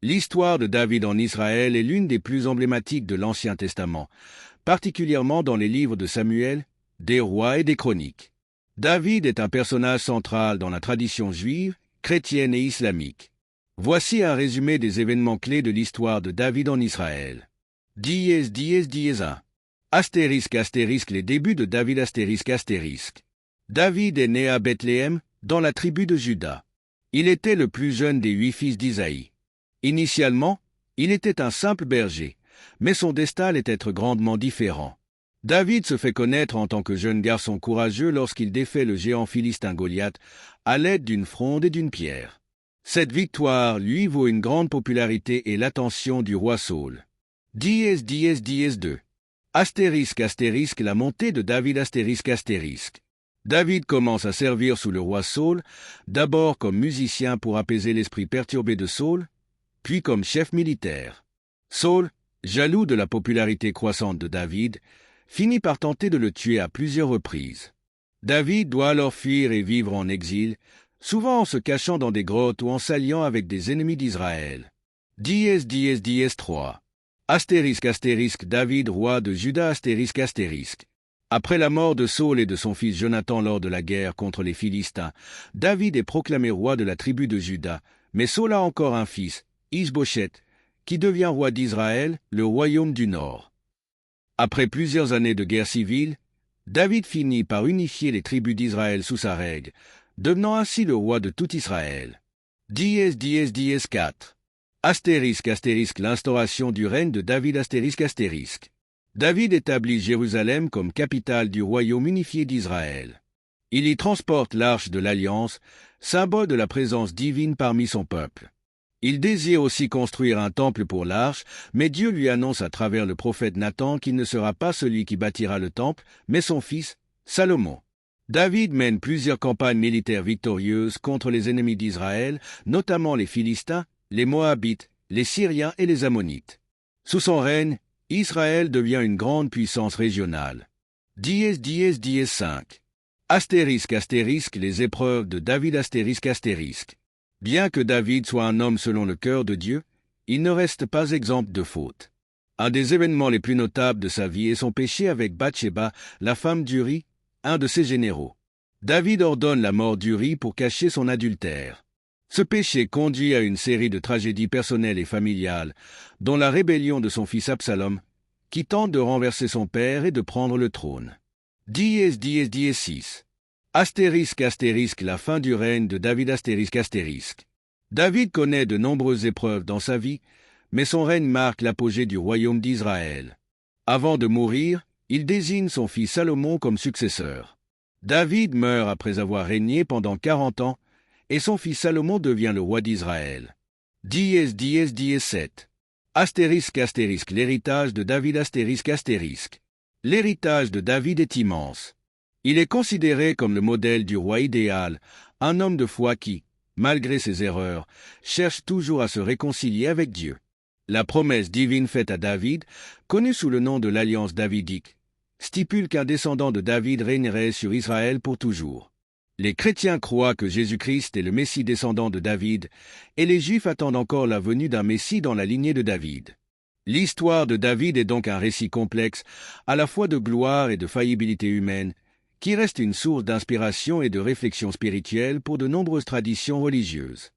L'histoire de David en Israël est l'une des plus emblématiques de l'Ancien Testament, particulièrement dans les livres de Samuel, des Rois et des Chroniques. David est un personnage central dans la tradition juive, chrétienne et islamique. Voici un résumé des événements clés de l'histoire de David en Israël. Dièse 1. Astérisque les débuts de David astérisque. David est né à Bethléem, dans la tribu de Juda. Il était le plus jeune des 8 fils d'Isaïe. Initialement, il était un simple berger, mais son destin allait être grandement différent. David se fait connaître en tant que jeune garçon courageux lorsqu'il défait le géant philistin Goliath à l'aide d'une fronde et d'une pierre. Cette victoire lui vaut une grande popularité et l'attention du roi Saül. Dièse 2. Astérisque la montée de David astérisque. David commence à servir sous le roi Saül, d'abord comme musicien pour apaiser l'esprit perturbé de Saül, puis comme chef militaire. Saül, jaloux de la popularité croissante de David, finit par tenter de le tuer à plusieurs reprises. David doit alors fuir et vivre en exil, souvent en se cachant dans des grottes ou en s'alliant avec des ennemis d'Israël. Dièse 3. Astérisque David, roi de Juda astérisque. Après la mort de Saül et de son fils Jonathan lors de la guerre contre les Philistins, David est proclamé roi de la tribu de Juda, mais Saül a encore un fils, Ishbosheth, qui devient roi d'Israël, le royaume du Nord. Après plusieurs années de guerre civile, David finit par unifier les tribus d'Israël sous sa règle, devenant ainsi le roi de tout Israël. Dièse 4. Astérisque l'instauration du règne de David astérisque. David établit Jérusalem comme capitale du royaume unifié d'Israël. Il y transporte l'arche de l'Alliance, symbole de la présence divine parmi son peuple. Il désire aussi construire un temple pour l'arche, mais Dieu lui annonce à travers le prophète Nathan qu'il ne sera pas celui qui bâtira le temple, mais son fils, Salomon. David mène plusieurs campagnes militaires victorieuses contre les ennemis d'Israël, notamment les Philistins, les Moabites, les Syriens et les Ammonites. Sous son règne, Israël devient une grande puissance régionale. Dièse 5. Astérisque les épreuves de David astérisque. Bien que David soit un homme selon le cœur de Dieu, il ne reste pas exempt de fautes. Un des événements les plus notables de sa vie est son péché avec Bathsheba, la femme d'Uri, un de ses généraux. David ordonne la mort d'Uri pour cacher son adultère. Ce péché conduit à une série de tragédies personnelles et familiales, dont la rébellion de son fils Absalom, qui tente de renverser son père et de prendre le trône. Dièse 6. Astérisque la fin du règne de David astérisque. David connaît de nombreuses épreuves dans sa vie, mais son règne marque l'apogée du royaume d'Israël. Avant de mourir, il désigne son fils Salomon comme successeur. David meurt après avoir régné pendant 40 ans, et son fils Salomon devient le roi d'Israël. Dièse 7. Astérisque l'héritage de David astérisque. L'héritage de David est immense. Il est considéré comme le modèle du roi idéal, un homme de foi qui, malgré ses erreurs, cherche toujours à se réconcilier avec Dieu. La promesse divine faite à David, connue sous le nom de l'Alliance davidique, stipule qu'un descendant de David régnerait sur Israël pour toujours. Les chrétiens croient que Jésus-Christ est le Messie descendant de David, et les Juifs attendent encore la venue d'un Messie dans la lignée de David. L'histoire de David est donc un récit complexe, à la fois de gloire et de faillibilité humaine, qui reste une source d'inspiration et de réflexion spirituelle pour de nombreuses traditions religieuses.